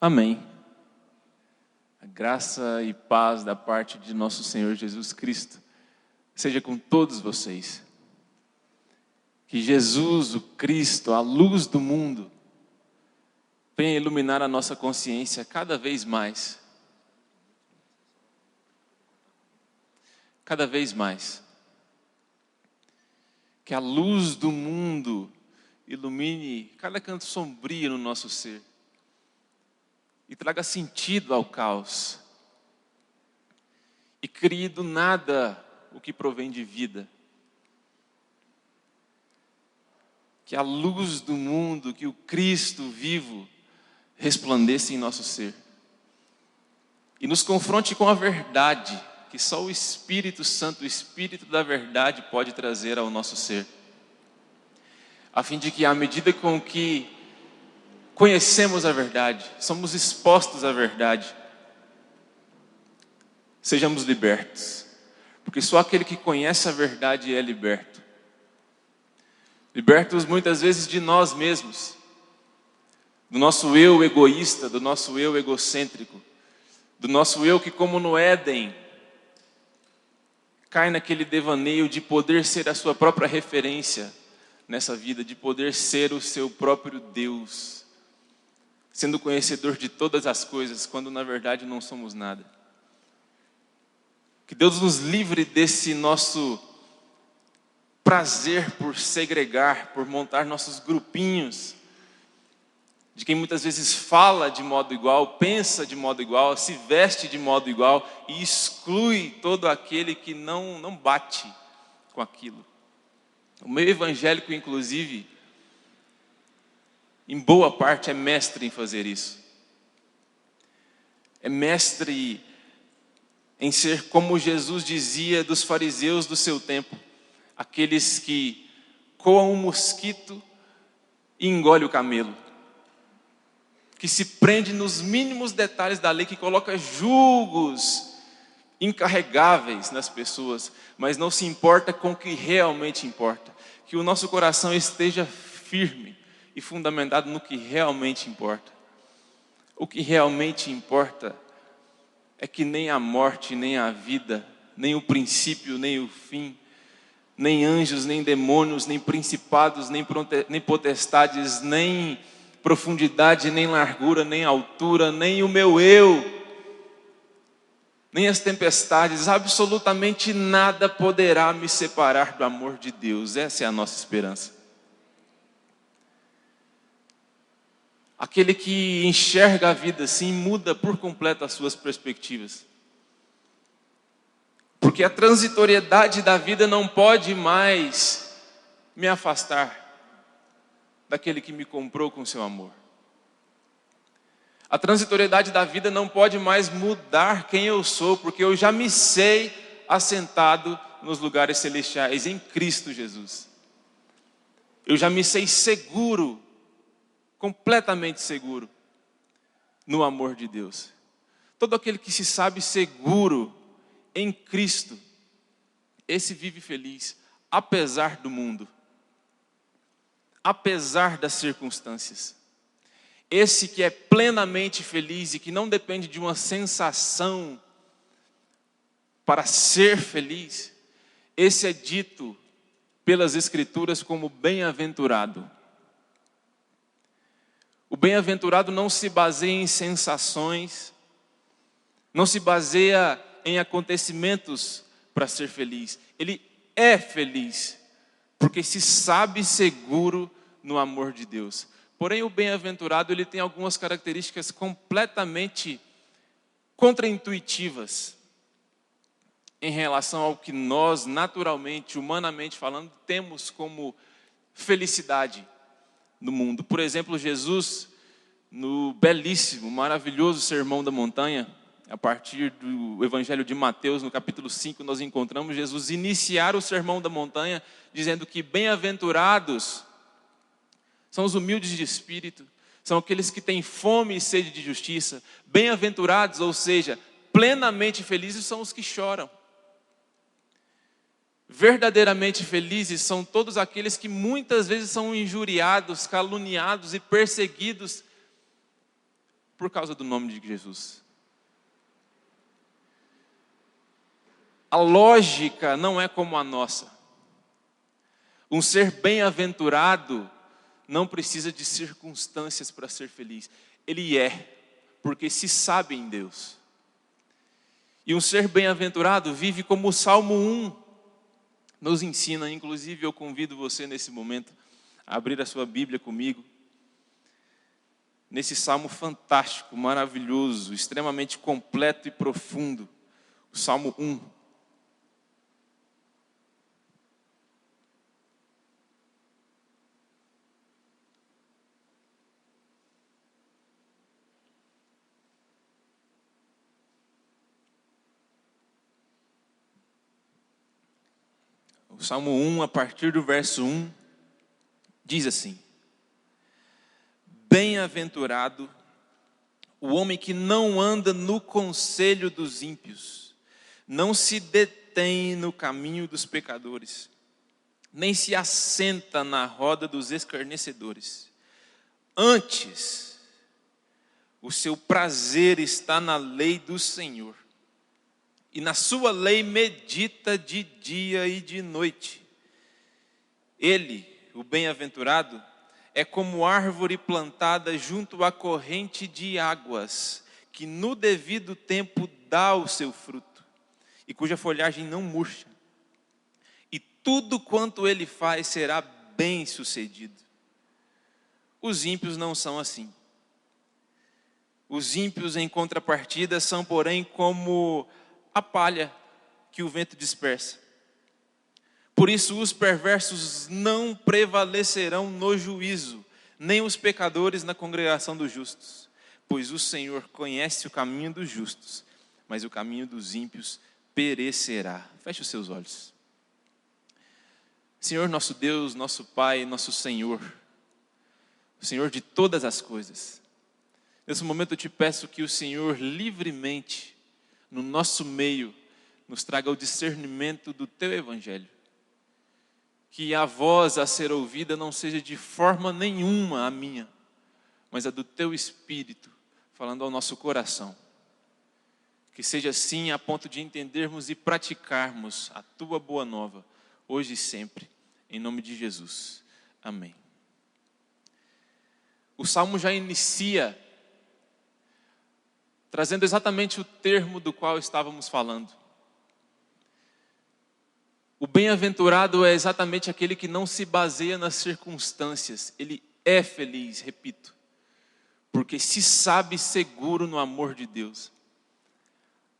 Amém. A graça e paz da parte de nosso Senhor Jesus Cristo seja com todos vocês. Que Jesus, o Cristo, a luz do mundo, venha iluminar a nossa consciência cada vez mais. Cada vez mais. Que a luz do mundo ilumine cada canto sombrio no nosso ser. E traga sentido ao caos. E crie do nada o que provém de vida. Que a luz do mundo, que o Cristo vivo, resplandeça em nosso ser. E nos confronte com a verdade, que só o Espírito Santo, o Espírito da verdade, pode trazer ao nosso ser. A fim de que, à medida com que conhecemos a verdade, somos expostos à verdade, sejamos libertos. Porque só aquele que conhece a verdade é liberto. Libertos muitas vezes de nós mesmos, do nosso eu egoísta, do nosso eu egocêntrico, do nosso eu que, como no Éden, cai naquele devaneio de poder ser a sua própria referência nessa vida, de poder ser o seu próprio Deus, sendo conhecedor de todas as coisas, quando na verdade não somos nada. Que Deus nos livre desse nosso prazer por segregar, por montar nossos grupinhos, de quem muitas vezes fala de modo igual, pensa de modo igual, se veste de modo igual e exclui todo aquele que não bate com aquilo. O meio evangélico, inclusive, em boa parte, é mestre em fazer isso. É mestre em ser como Jesus dizia dos fariseus do seu tempo, aqueles que coam um mosquito e engolem o camelo, que se prende nos mínimos detalhes da lei, que coloca julgos incarregáveis nas pessoas, mas não se importa com o que realmente importa. Que o nosso coração esteja firme e fundamentado no que realmente importa. O que realmente importa é que nem a morte, nem a vida, nem o princípio, nem o fim, nem anjos, nem demônios, nem principados, nem potestades, nem profundidade, nem largura, nem altura, nem o meu eu, nem as tempestades, absolutamente nada poderá me separar do amor de Deus. Essa é a nossa esperança. Aquele que enxerga a vida assim, muda por completo as suas perspectivas. Porque a transitoriedade da vida não pode mais me afastar daquele que me comprou com seu amor. A transitoriedade da vida não pode mais mudar quem eu sou, porque eu já me sei assentado nos lugares celestiais em Cristo Jesus. Eu já me sei seguro, completamente seguro, no amor de Deus. Todo aquele que se sabe seguro em Cristo, esse vive feliz, apesar do mundo, apesar das circunstâncias. Esse que é plenamente feliz e que não depende de uma sensação para ser feliz, esse é dito pelas Escrituras como bem-aventurado. O bem-aventurado não se baseia em sensações, não se baseia em acontecimentos para ser feliz. Ele é feliz, porque se sabe seguro no amor de Deus. Porém, o bem-aventurado, ele tem algumas características completamente contraintuitivas em relação ao que nós, naturalmente, humanamente falando, temos como felicidade no mundo. Por exemplo, Jesus, no belíssimo, maravilhoso Sermão da Montanha, a partir do Evangelho de Mateus, no capítulo 5, nós encontramos Jesus iniciar o Sermão da Montanha, dizendo que bem-aventurados são os humildes de espírito, são aqueles que têm fome e sede de justiça. Bem-aventurados, ou seja, plenamente felizes, são os que choram. Verdadeiramente felizes são todos aqueles que muitas vezes são injuriados, caluniados e perseguidos por causa do nome de Jesus. A lógica não é como a nossa. Um ser bem-aventurado não precisa de circunstâncias para ser feliz. Ele é, porque se sabe em Deus. E um ser bem-aventurado vive como o Salmo 1 nos ensina. Inclusive, eu convido você nesse momento a abrir a sua Bíblia comigo. Nesse salmo fantástico, maravilhoso, extremamente completo e profundo. O Salmo 1. O Salmo 1, a partir do verso 1, diz assim: Bem-aventurado o homem que não anda no conselho dos ímpios, não se detém no caminho dos pecadores, nem se assenta na roda dos escarnecedores. Antes, o seu prazer está na lei do Senhor, e na sua lei medita de dia e de noite. Ele, o bem-aventurado, é como árvore plantada junto à corrente de águas, que no devido tempo dá o seu fruto, e cuja folhagem não murcha. E tudo quanto ele faz será bem-sucedido. Os ímpios não são assim. Os ímpios, em contrapartida, são, porém, como a palha que o vento dispersa. Por isso os perversos não prevalecerão no juízo, nem os pecadores na congregação dos justos. Pois o Senhor conhece o caminho dos justos, mas o caminho dos ímpios perecerá. Feche os seus olhos. Senhor nosso Deus, nosso Pai, nosso Senhor, o Senhor de todas as coisas. Nesse momento eu te peço que o Senhor livremente, no nosso meio, nos traga o discernimento do teu evangelho. Que a voz a ser ouvida não seja de forma nenhuma a minha, mas a do teu Espírito, falando ao nosso coração. Que seja assim a ponto de entendermos e praticarmos a tua boa nova, hoje e sempre, em nome de Jesus. Amém. O Salmo já inicia trazendo exatamente o termo do qual estávamos falando. O bem-aventurado é exatamente aquele que não se baseia nas circunstâncias. Ele é feliz, repito, porque se sabe seguro no amor de Deus.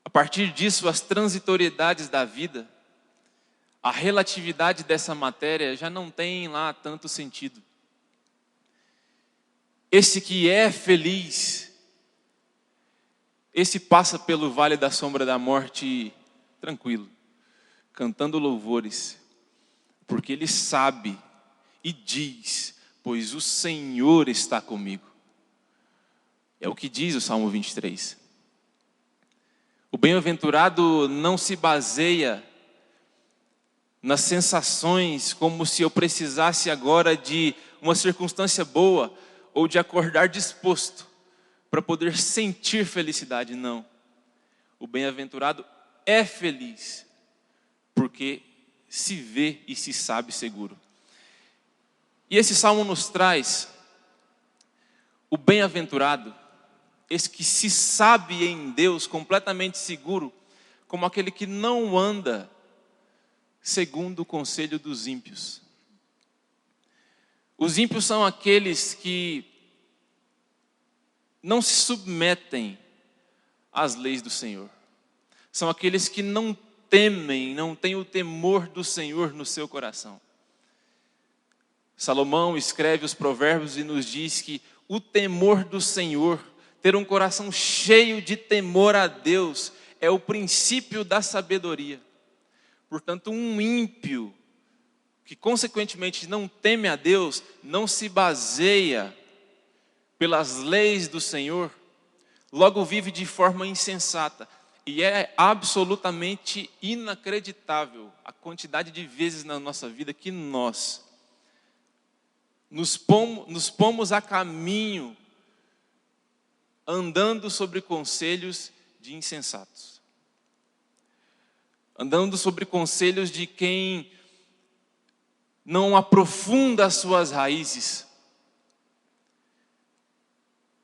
A partir disso, as transitoriedades da vida, a relatividade dessa matéria já não tem lá tanto sentido. Esse que é feliz, esse passa pelo vale da sombra da morte tranquilo, cantando louvores, porque ele sabe e diz, pois o Senhor está comigo. É o que diz o Salmo 23. O bem-aventurado não se baseia nas sensações, como se eu precisasse agora de uma circunstância boa, ou de acordar disposto para poder sentir felicidade. Não. O bem-aventurado é feliz, porque se vê e se sabe seguro. E esse salmo nos traz o bem-aventurado, esse que se sabe em Deus completamente seguro, como aquele que não anda segundo o conselho dos ímpios. Os ímpios são aqueles que não se submetem às leis do Senhor. São aqueles que não temem, não têm o temor do Senhor no seu coração. Salomão escreve os provérbios e nos diz que o temor do Senhor, ter um coração cheio de temor a Deus, é o princípio da sabedoria. Portanto, um ímpio, que consequentemente não teme a Deus, não se baseia pelas leis do Senhor, logo vive de forma insensata. E é absolutamente inacreditável a quantidade de vezes na nossa vida que nós nos pomos a caminho, andando sobre conselhos de insensatos. Andando sobre conselhos de quem não aprofunda as suas raízes,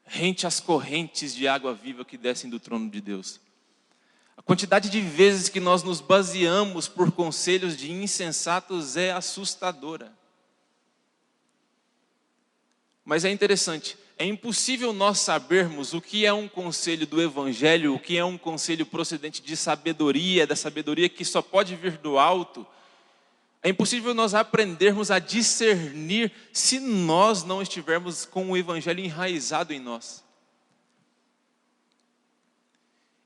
rente às correntes de água viva que descem do trono de Deus. A quantidade de vezes que nós nos baseamos por conselhos de insensatos é assustadora. Mas é interessante, é impossível nós sabermos o que é um conselho do Evangelho, o que é um conselho procedente de sabedoria, da sabedoria que só pode vir do alto. É impossível nós aprendermos a discernir se nós não estivermos com o Evangelho enraizado em nós.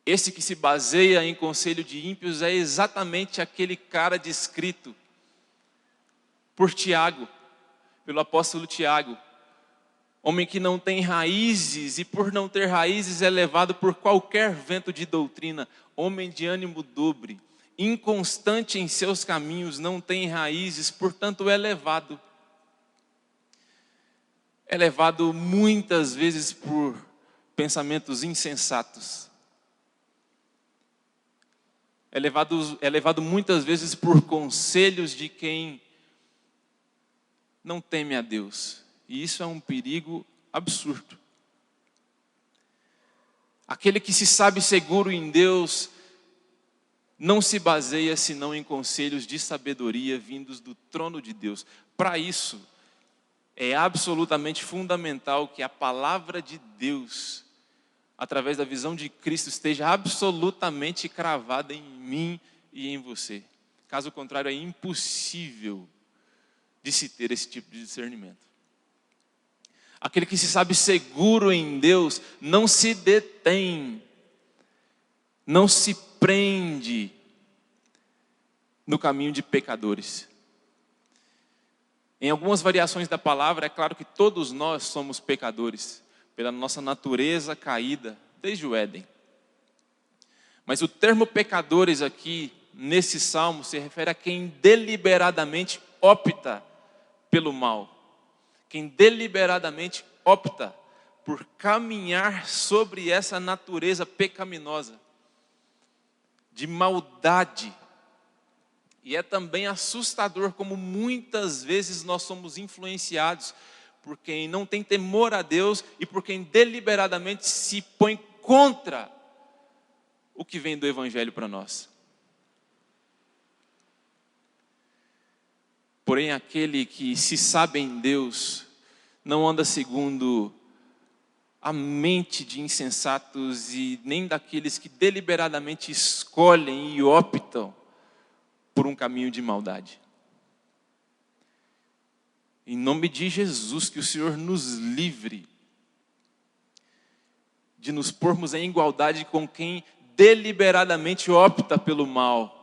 Esse que se baseia em conselho de ímpios é exatamente aquele cara descrito por Tiago, pelo apóstolo Tiago. Homem que não tem raízes e por não ter raízes é levado por qualquer vento de doutrina. Homem de ânimo dobre, inconstante em seus caminhos, não tem raízes, portanto é levado. É levado muitas vezes por pensamentos insensatos. É levado muitas vezes por conselhos de quem não teme a Deus. E isso é um perigo absurdo. Aquele que se sabe seguro em Deus não se baseia senão em conselhos de sabedoria vindos do trono de Deus. Para isso, é absolutamente fundamental que a palavra de Deus, através da visão de Cristo, esteja absolutamente cravada em mim e em você. Caso contrário, é impossível de se ter esse tipo de discernimento. Aquele que se sabe seguro em Deus não se detém, não se prende no caminho de pecadores. Em algumas variações da palavra, é claro que todos nós somos pecadores, pela nossa natureza caída, desde o Éden. Mas o termo pecadores aqui, nesse salmo, se refere a quem deliberadamente opta pelo mal. Quem deliberadamente opta por caminhar sobre essa natureza pecaminosa, de maldade. E é também assustador como muitas vezes nós somos influenciados por quem não tem temor a Deus e por quem deliberadamente se põe contra o que vem do Evangelho para nós. Porém, aquele que se sabe em Deus não anda segundo a mente de insensatos e nem daqueles que deliberadamente escolhem e optam por um caminho de maldade. Em nome de Jesus, que o Senhor nos livre de nos pormos em igualdade com quem deliberadamente opta pelo mal.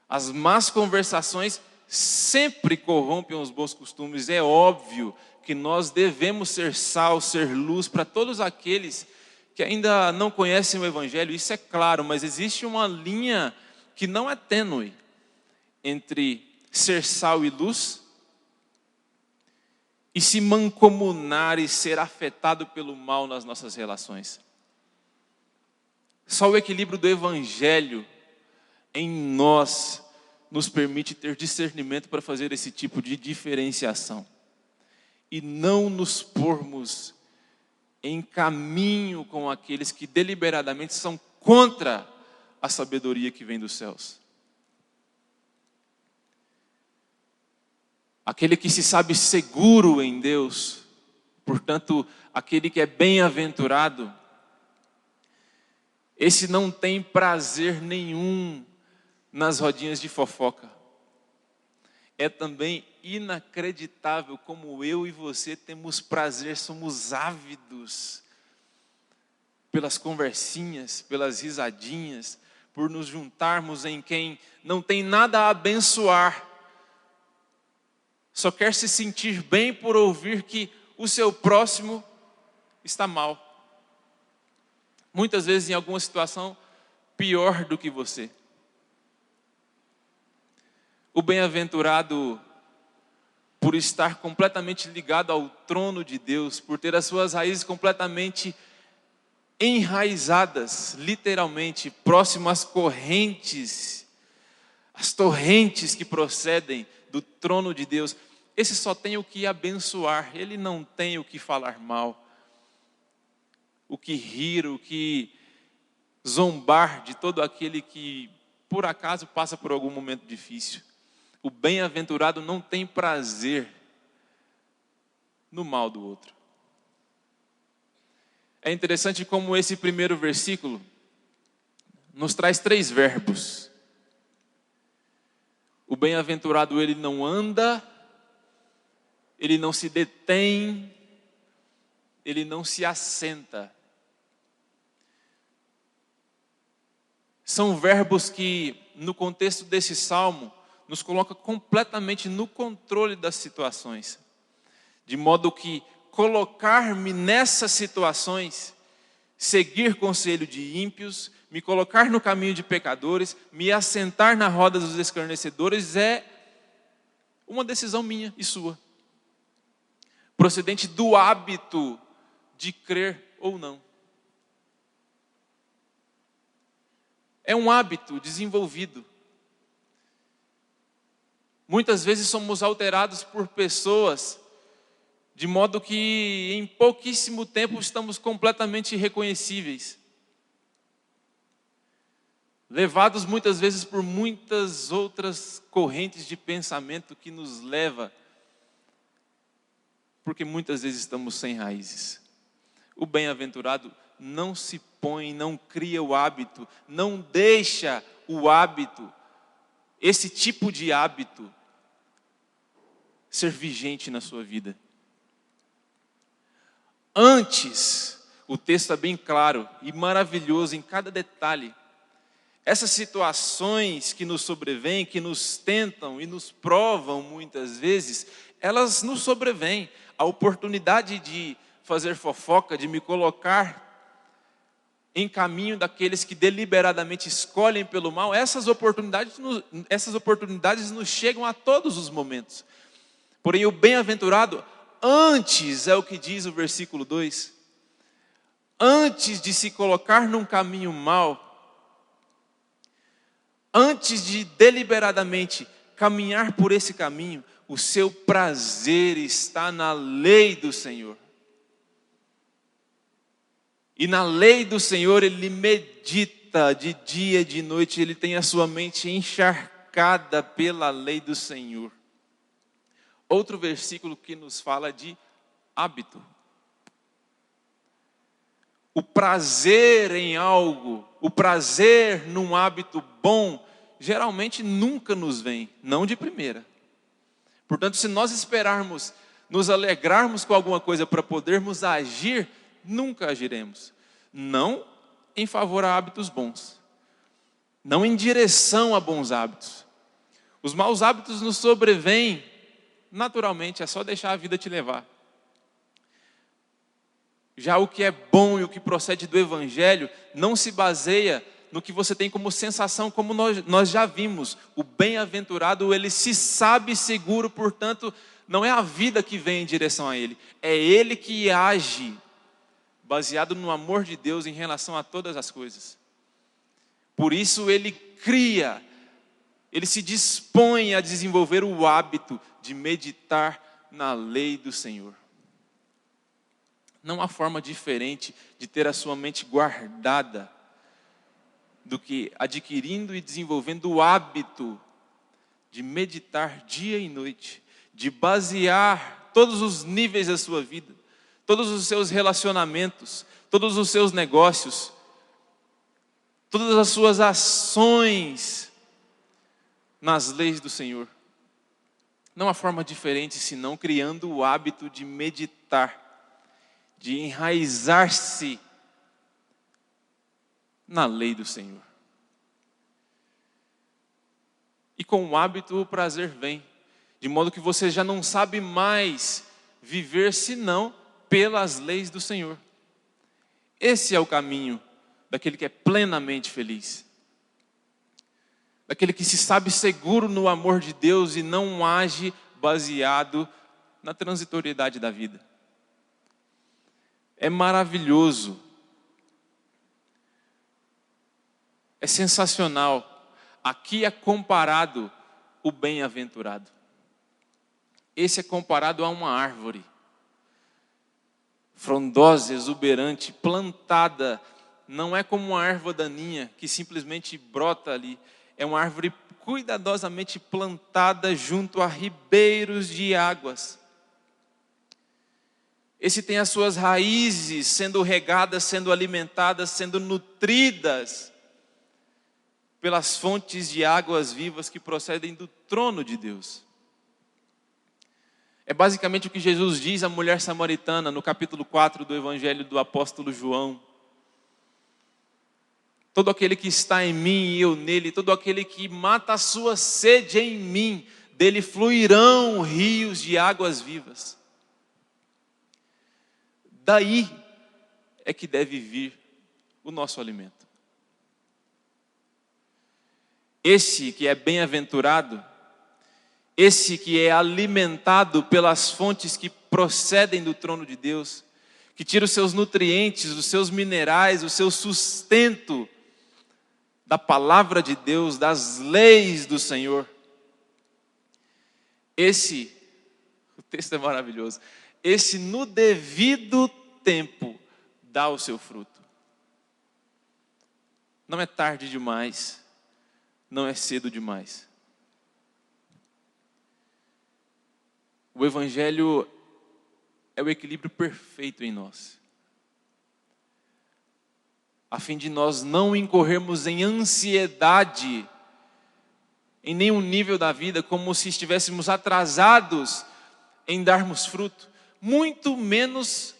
As más conversações sempre corrompem os bons costumes. É óbvio que nós devemos ser sal, ser luz para todos aqueles que ainda não conhecem o Evangelho. Isso é claro, mas existe uma linha que não é tênue entre ser sal e luz e se mancomunar e ser afetado pelo mal nas nossas relações. Só o equilíbrio do Evangelho em nós nos permite ter discernimento para fazer esse tipo de diferenciação e não nos pormos em caminho com aqueles que deliberadamente são contra a sabedoria que vem dos céus. Aquele que se sabe seguro em Deus, portanto, aquele que é bem-aventurado, esse não tem prazer nenhum nas rodinhas de fofoca. É também inacreditável como eu e você temos prazer, somos ávidos pelas conversinhas, pelas risadinhas, por nos juntarmos em quem não tem nada a abençoar, só quer se sentir bem por ouvir que o seu próximo está mal. Muitas vezes em alguma situação pior do que você. por estar completamente ligado ao trono de Deus, por ter as suas raízes completamente enraizadas, literalmente, próximo às correntes, as torrentes que procedem do trono de Deus. Esse só tem o que abençoar, ele não tem o que falar mal, o que rir, o que zombar de todo aquele que por acaso passa por algum momento difícil. O bem-aventurado não tem prazer no mal do outro. É interessante como esse primeiro versículo nos traz 3 verbos. O bem-aventurado, ele não anda, ele não se detém, ele não se assenta. São verbos que, no contexto desse salmo, nos coloca completamente no controle das situações. De modo que colocar-me nessas situações, seguir conselho de ímpios, me colocar no caminho de pecadores, me assentar na roda dos escarnecedores, é uma decisão minha e sua. Procedente do hábito de crer ou não. É um hábito desenvolvido. Muitas vezes somos alterados por pessoas, de modo que em pouquíssimo tempo estamos completamente irreconhecíveis. Levados muitas vezes por muitas outras correntes de pensamento que nos leva, porque muitas vezes estamos sem raízes. O bem-aventurado não se põe, não cria o hábito, não deixa o hábito, esse tipo de hábito, ser vigente na sua vida. Antes, o texto é bem claro e maravilhoso em cada detalhe. Essas situações que nos sobrevêm, que nos tentam e nos provam muitas vezes, elas nos sobrevêm. A oportunidade de fazer fofoca, de me colocar em caminho daqueles que deliberadamente escolhem pelo mal, essas oportunidades nos chegam a todos os momentos. Porém, o bem-aventurado, antes, é o que diz o versículo 2, antes de se colocar num caminho mau, antes de deliberadamente caminhar por esse caminho, o seu prazer está na lei do Senhor. E na lei do Senhor ele medita de dia e de noite, ele tem a sua mente encharcada pela lei do Senhor. Outro versículo que nos fala de hábito. O prazer em algo, o prazer num hábito bom, geralmente nunca nos vem, não de primeira. Portanto, se nós esperarmos, nos alegrarmos com alguma coisa para podermos agir, nunca agiremos. Não em favor a hábitos bons, não em direção a bons hábitos. Os maus hábitos nos sobrevêm naturalmente, é só deixar a vida te levar. Já o que é bom e o que procede do Evangelho não se baseia no que você tem como sensação, como nós já vimos. O bem-aventurado, ele se sabe seguro, portanto, não é a vida que vem em direção a ele, é ele que age, baseado no amor de Deus em relação a todas as coisas. Por isso ele cria, ele se dispõe a desenvolver o hábito de meditar na lei do Senhor. Não há forma diferente de ter a sua mente guardada do que adquirindo e desenvolvendo o hábito de meditar dia e noite, de basear todos os níveis da sua vida, todos os seus relacionamentos, todos os seus negócios, todas as suas ações nas leis do Senhor. Não há forma diferente senão criando o hábito de meditar, de enraizar-se na lei do Senhor. E com o hábito o prazer vem, de modo que você já não sabe mais viver senão pelas leis do Senhor. Esse é o caminho daquele que é plenamente feliz. Daquele que se sabe seguro no amor de Deus e não age baseado na transitoriedade da vida. É maravilhoso. É sensacional. Aqui é comparado o bem-aventurado. Esse é comparado a uma árvore frondosa, exuberante, plantada. Não é como uma erva daninha que simplesmente brota ali. É uma árvore cuidadosamente plantada junto a ribeiros de águas. Esse tem as suas raízes sendo regadas, sendo alimentadas, sendo nutridas pelas fontes de águas vivas que procedem do trono de Deus. É basicamente o que Jesus diz à mulher samaritana no capítulo 4 do Evangelho do apóstolo João. Todo aquele que está em mim e eu nele, todo aquele que mata a sua sede em mim, dele fluirão rios de águas vivas. Daí é que deve vir o nosso alimento. Esse que é bem-aventurado, esse que é alimentado pelas fontes que procedem do trono de Deus, que tira os seus nutrientes, os seus minerais, o seu sustento da palavra de Deus, das leis do Senhor. O texto é maravilhoso, esse no devido tempo dá o seu fruto. Não é tarde demais, não é cedo demais. O Evangelho é o equilíbrio perfeito em nós, a fim de nós não incorrermos em ansiedade em nenhum nível da vida, como se estivéssemos atrasados em darmos fruto. Muito menos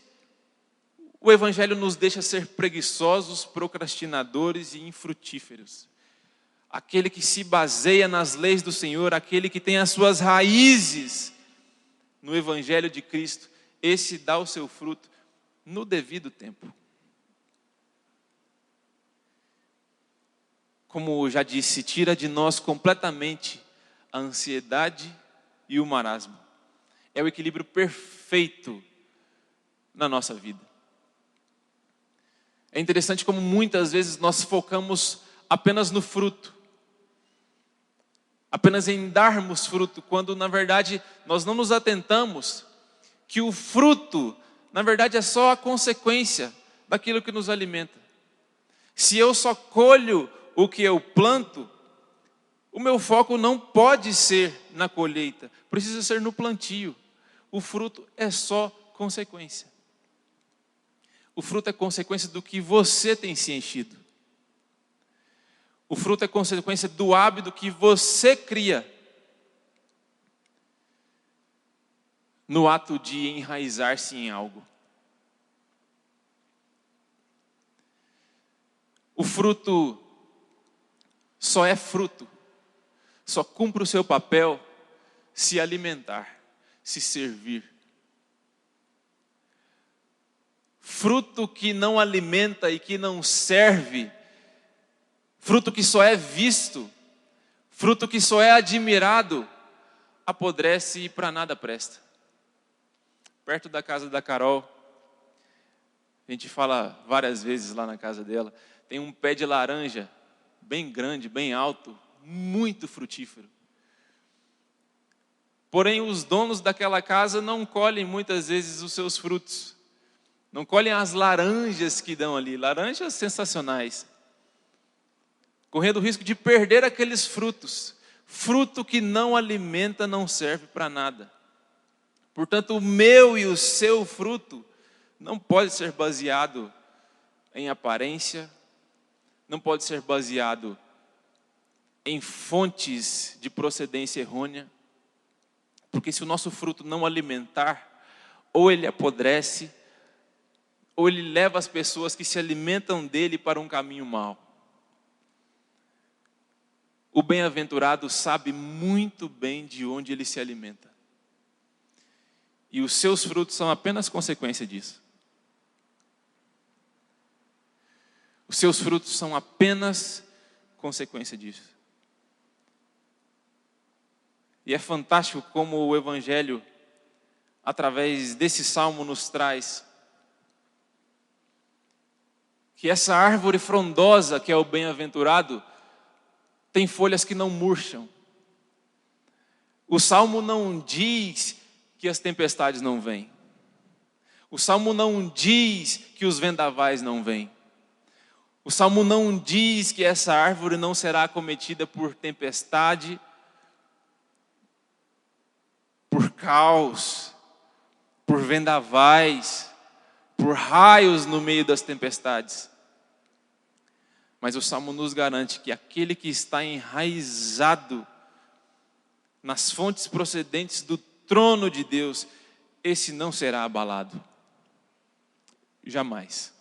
o Evangelho nos deixa ser preguiçosos, procrastinadores e infrutíferos. Aquele que se baseia nas leis do Senhor, aquele que tem as suas raízes no Evangelho de Cristo, esse dá o seu fruto no devido tempo. Como já disse, tira de nós completamente a ansiedade e o marasmo. É o equilíbrio perfeito na nossa vida. É interessante como muitas vezes nós focamos apenas no fruto, apenas em darmos fruto, quando na verdade nós não nos atentamos que o fruto, na verdade, é só a consequência daquilo que nos alimenta. Se eu só colho o que eu planto, o meu foco não pode ser na colheita, precisa ser no plantio. O fruto é só consequência. O fruto é consequência do que você tem se enchido. O fruto é consequência do hábito que você cria no ato de enraizar-se em algo. O fruto só é fruto, só cumpre o seu papel se alimentar, se servir. Fruto que não alimenta e que não serve, fruto que só é visto, fruto que só é admirado, apodrece e para nada presta. Perto da casa da Carol, a gente fala várias vezes lá na casa dela, tem um pé de laranja bem grande, bem alto, muito frutífero. Porém, os donos daquela casa não colhem muitas vezes os seus frutos. Não colhem as laranjas que dão ali, laranjas sensacionais. Correndo o risco de perder aqueles frutos. Fruto que não alimenta não serve para nada. Portanto, o meu e o seu fruto não pode ser baseado em aparência, não pode ser baseado em fontes de procedência errônea, porque se o nosso fruto não alimentar, ou ele apodrece, ou ele leva as pessoas que se alimentam dele para um caminho mau. O bem-aventurado sabe muito bem de onde ele se alimenta. E os seus frutos são apenas consequência disso. Os seus frutos são apenas consequência disso. E é fantástico como o Evangelho, através desse salmo, nos traz que essa árvore frondosa, que é o bem-aventurado, tem folhas que não murcham. O salmo não diz que as tempestades não vêm. O salmo não diz que os vendavais não vêm. O salmo não diz que essa árvore não será acometida por tempestade, por caos, por vendavais, por raios no meio das tempestades. Mas o salmo nos garante que aquele que está enraizado nas fontes procedentes do trono de Deus, esse não será abalado. Jamais.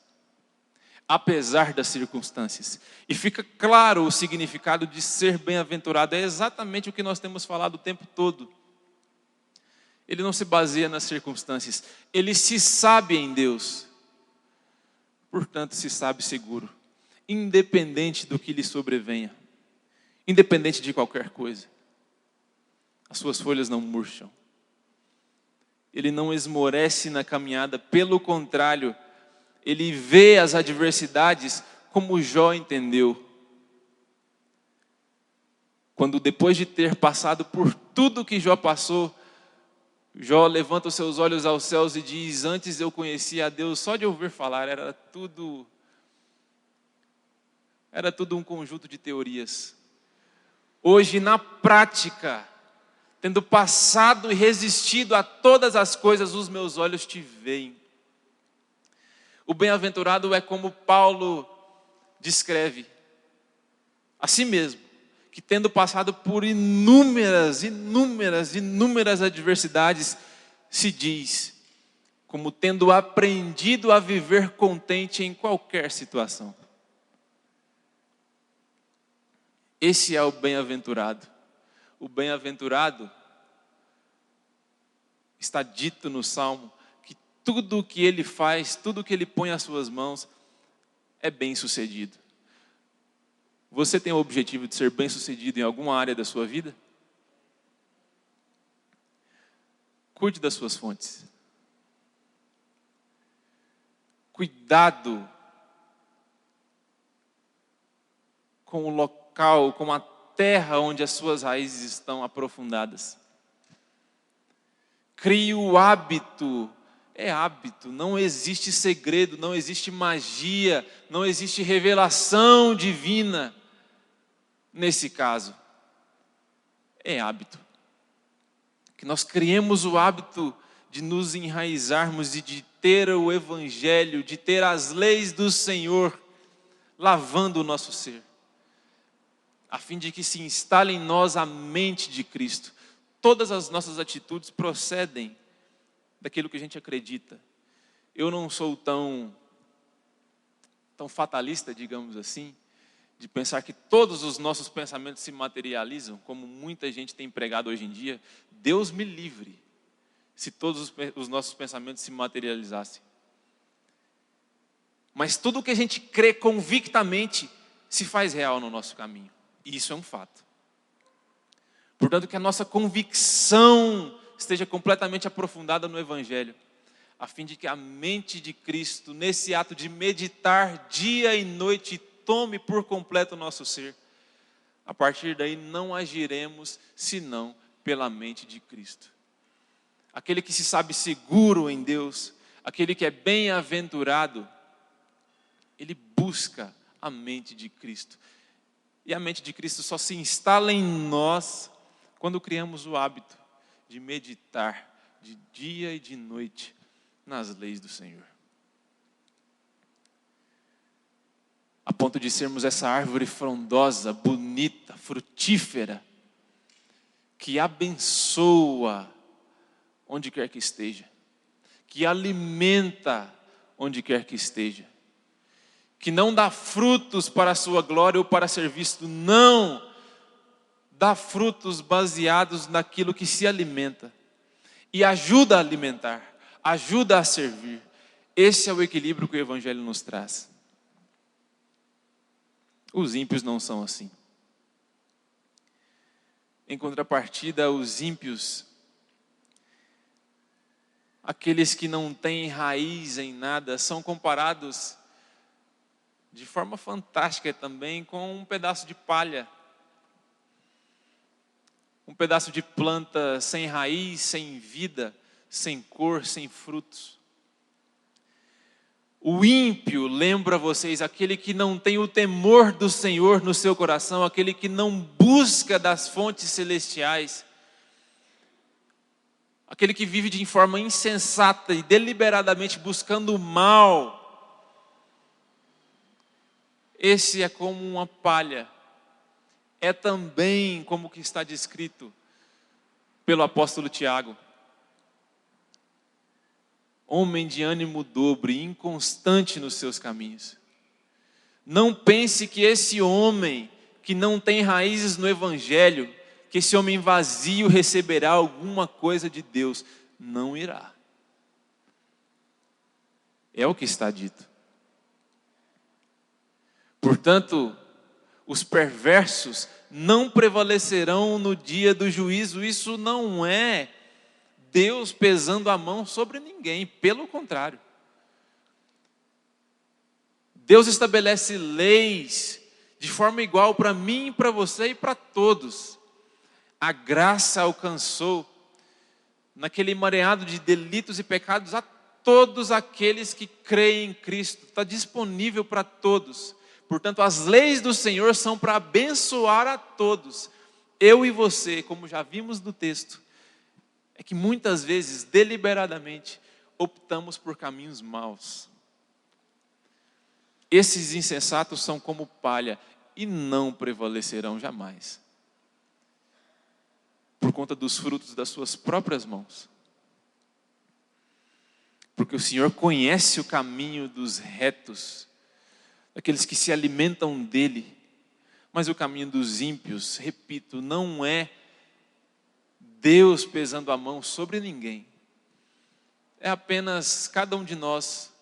Apesar das circunstâncias. E fica claro o significado de ser bem-aventurado. É exatamente o que nós temos falado o tempo todo. Ele não se baseia nas circunstâncias. Ele se sabe em Deus. Portanto, se sabe seguro. Independente do que lhe sobrevenha. Independente de qualquer coisa. As suas folhas não murcham. Ele não esmorece na caminhada. Pelo contrário, ele vê as adversidades como Jó entendeu. Quando depois de ter passado por tudo que Jó passou, Jó levanta os seus olhos aos céus e diz: antes eu conhecia a Deus só de ouvir falar, era tudo um conjunto de teorias. Hoje, na prática, tendo passado e resistido a todas as coisas, os meus olhos te veem. O bem-aventurado é como Paulo descreve a si mesmo, que tendo passado por inúmeras adversidades, se diz como tendo aprendido a viver contente em qualquer situação. Esse é o bem-aventurado. O bem-aventurado, está dito no Salmo, que tudo o que ele faz, tudo o que ele põe às suas mãos, é bem-sucedido. Você tem o objetivo de ser bem-sucedido em alguma área da sua vida? Cuide das suas fontes. Cuidado com o local, com a terra onde as suas raízes estão aprofundadas. Crie o hábito. É hábito, não existe segredo, não existe magia, não existe revelação divina nesse caso. É hábito. Que nós criemos o hábito de nos enraizarmos e de ter o Evangelho, de ter as leis do Senhor lavando o nosso ser, a fim de que se instale em nós a mente de Cristo. Todas as nossas atitudes procedem daquilo que a gente acredita. Eu não sou tão fatalista, digamos assim, de pensar que todos os nossos pensamentos se materializam, como muita gente tem pregado hoje em dia. Deus me livre se todos os nossos pensamentos se materializassem. Mas tudo que a gente crê convictamente se faz real no nosso caminho. E isso é um fato. Portanto, que a nossa convicção esteja completamente aprofundada no Evangelho, a fim de que a mente de Cristo, nesse ato de meditar dia e noite, tome por completo o nosso ser. A partir daí não agiremos senão pela mente de Cristo. Aquele que se sabe seguro em Deus, aquele que é bem-aventurado, ele busca a mente de Cristo. E a mente de Cristo só se instala em nós quando criamos o hábito de meditar de dia e de noite nas leis do Senhor. A ponto de sermos essa árvore frondosa, bonita, frutífera, que abençoa onde quer que esteja, que alimenta onde quer que esteja, que não dá frutos para a sua glória ou para ser visto, não, dá frutos baseados naquilo que se alimenta e ajuda a alimentar, ajuda a servir. Esse é o equilíbrio que o Evangelho nos traz. Os ímpios não são assim. Em contrapartida, os ímpios, aqueles que não têm raiz em nada, são comparados de forma fantástica também com um pedaço de palha. Um pedaço de planta sem raiz, sem vida, sem cor, sem frutos. O ímpio, lembra vocês, aquele que não tem o temor do Senhor no seu coração, aquele que não busca das fontes celestiais, aquele que vive de forma insensata e deliberadamente buscando o mal, esse é como uma palha. É também como que está descrito pelo apóstolo Tiago. Homem de ânimo dobre, inconstante nos seus caminhos. Não pense que esse homem que não tem raízes no Evangelho, que esse homem vazio receberá alguma coisa de Deus. Não irá. É o que está dito. Portanto, os perversos não prevalecerão no dia do juízo. Isso não é Deus pesando a mão sobre ninguém, pelo contrário. Deus estabelece leis de forma igual para mim, para você e para todos. A graça alcançou, naquele emaranhado de delitos e pecados, a todos aqueles que creem em Cristo. Está disponível para todos. Portanto, as leis do Senhor são para abençoar a todos. Eu e você, como já vimos no texto, é que muitas vezes, deliberadamente, optamos por caminhos maus. Esses insensatos são como palha e não prevalecerão jamais, por conta dos frutos das suas próprias mãos. Porque o Senhor conhece o caminho dos retos, daqueles que se alimentam dele, mas o caminho dos ímpios, repito, não é Deus pesando a mão sobre ninguém. É apenas cada um de nós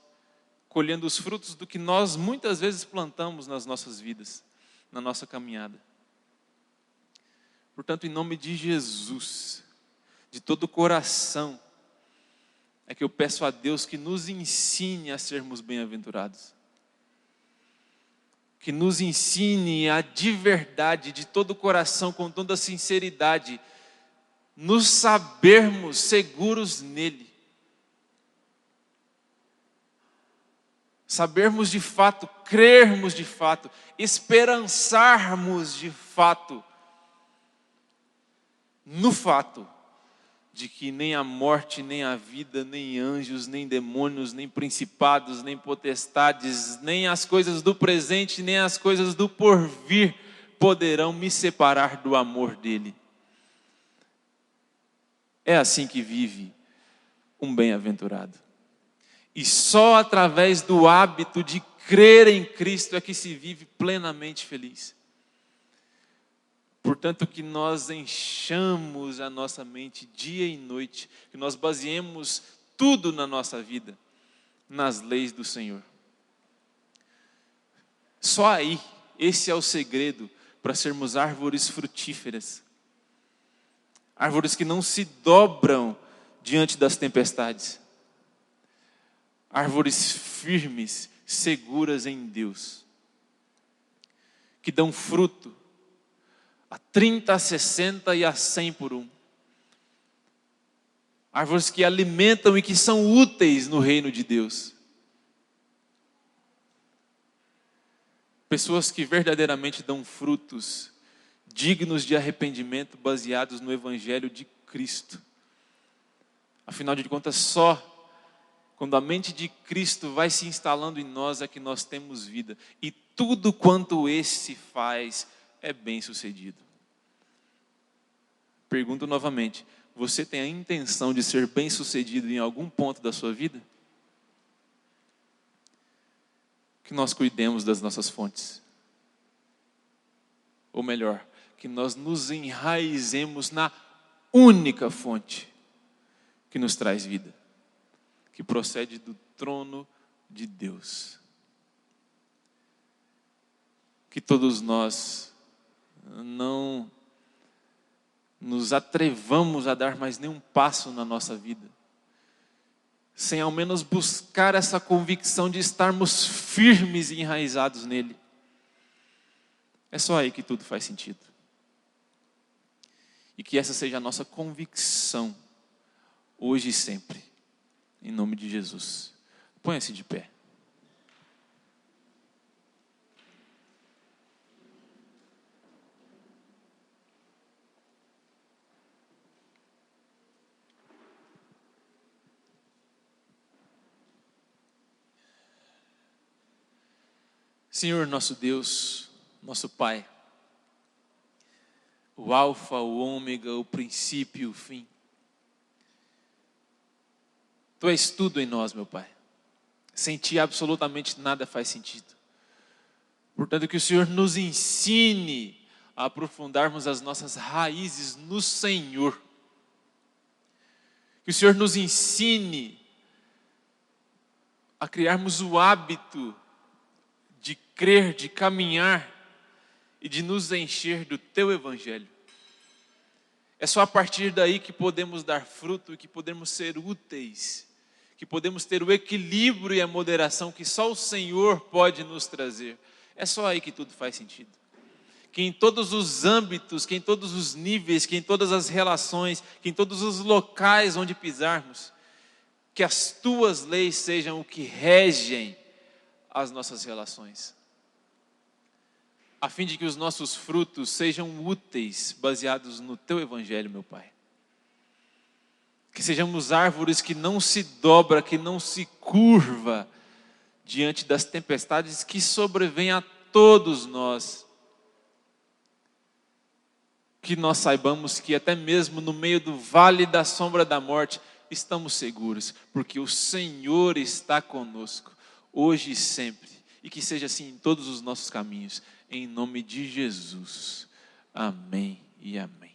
colhendo os frutos do que nós muitas vezes plantamos nas nossas vidas, na nossa caminhada. Portanto, em nome de Jesus, de todo o coração, é que eu peço a Deus que nos ensine a sermos bem-aventurados. Que nos ensine a de verdade, de todo o coração, com toda a sinceridade, nos sabermos seguros nele. Sabermos de fato, crermos de fato, esperançarmos de fato, no fato de que nem a morte, nem a vida, nem anjos, nem demônios, nem principados, nem potestades, nem as coisas do presente, nem as coisas do porvir poderão me separar do amor dele. É assim que vive um bem-aventurado. E só através do hábito de crer em Cristo é que se vive plenamente feliz. Portanto, que nós enchamos a nossa mente dia e noite, que nós baseemos tudo na nossa vida nas leis do Senhor. Só aí, esse é o segredo para sermos árvores frutíferas. Árvores que não se dobram diante das tempestades. Árvores firmes, seguras em Deus. Que dão fruto a 30, a 60 e a 100 por um. Árvores que alimentam e que são úteis no reino de Deus. Pessoas que verdadeiramente dão frutos dignos de arrependimento, baseados no Evangelho de Cristo. Afinal de contas, só quando a mente de Cristo vai se instalando em nós é que nós temos vida. E tudo quanto esse faz é bem sucedido. Pergunto novamente, você tem a intenção de ser bem sucedido em algum ponto da sua vida? Que nós cuidemos das nossas fontes. Ou melhor, que nós nos enraizemos na única fonte que nos traz vida, que procede do trono de Deus. Que todos nós não nos atrevamos a dar mais nenhum passo na nossa vida sem ao menos buscar essa convicção de estarmos firmes e enraizados nele. É só aí que tudo faz sentido. E que essa seja a nossa convicção, hoje e sempre, em nome de Jesus. Ponha-se de pé. Senhor nosso Deus, nosso Pai, o alfa, o ômega, o princípio e o fim. Tu és tudo em nós, meu Pai. Sem Ti absolutamente nada faz sentido. Portanto, que o Senhor nos ensine a aprofundarmos as nossas raízes no Senhor. Que o Senhor nos ensine a criarmos o hábito de crer, de caminhar e de nos encher do Teu Evangelho. É só a partir daí que podemos dar fruto e que podemos ser úteis, que podemos ter o equilíbrio e a moderação que só o Senhor pode nos trazer. É só aí que tudo faz sentido. Que em todos os âmbitos, que em todos os níveis, que em todas as relações, que em todos os locais onde pisarmos, que as Tuas leis sejam o que regem as nossas relações, a fim de que os nossos frutos sejam úteis, baseados no Teu Evangelho, meu Pai. Que sejamos árvores que não se dobra, que não se curva diante das tempestades que sobrevêm a todos nós. Que nós saibamos que até mesmo no meio do vale da sombra da morte, estamos seguros, porque o Senhor está conosco, hoje e sempre, e que seja assim em todos os nossos caminhos, em nome de Jesus. Amém e amém.